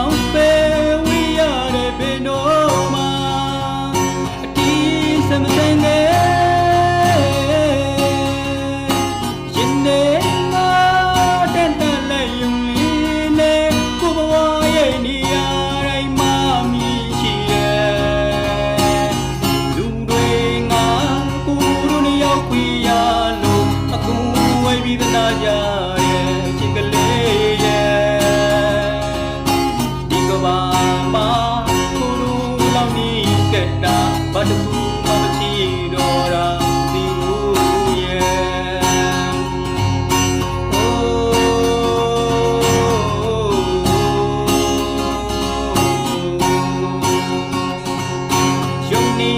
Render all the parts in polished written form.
လောင်ပဲဝိရတဲ့ဘယ်တော့မှအတီးစမဆိုင်နဲ့ရင်နေငါတက်တက်လိုက်ယုံလေးနဲ့ကိုဘဝရဲ့နေရာတိုင်းမှမြည်ရှိရဲ့လူတွေငါကိုတို့နှစ်ယောက်ခွေရလို့အခုဝိုင်းပြီးသနာကြရဲ့ချစ်ကလေးရဲ့ဒီကဘာမှာကိုတို့လောက်နေကတာဘာတခုမှမရှိတော့တာဒီဘူးရဲ့ယုံနေ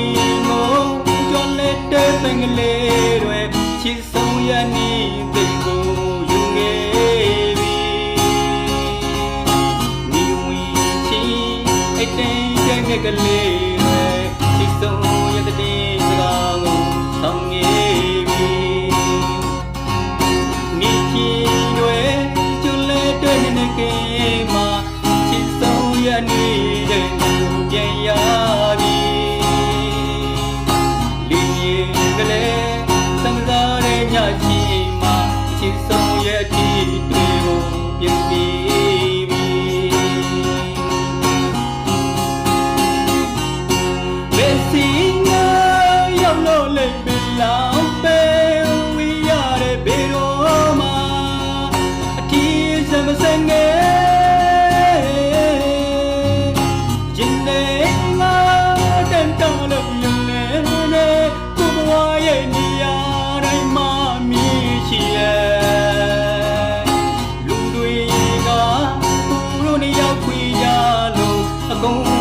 မို့ကြော်လက်တဲ့ပင်ကလေးတွေချစ်ဆုံးရနေသိကိုယူခဲ့ပြီမိဝီချီအတင်းကျဲကလေးတွေချစ်ဆုံးရတဲ့စကားကိုဆောင်ခဲ့ပြီမိချီတွေကျွလဲတဲ့နေကမှာချစ်ဆုံးရနေတဲ့ပြန်ရပြီလင်းရင်ကလေးစံစားတဲ့ညချီမှာချစ်ဆုံးရတဲ့တွေကိုပြန်ပြီးပြီလက်စီငါရောက်လို့လည်းမလောင်ပဲဝိရတဲ့ဘယ်တော့မှအထီးစမစငယ်ရင်နေငါတန်တောင်းလို့ယုံနေကိုဘဝရဲ့နေရာတိုင်းမှမြည်ရှိရဲ့လူတွေကသူတို့နှစ်ယောက်ခွေရလို့အကုန်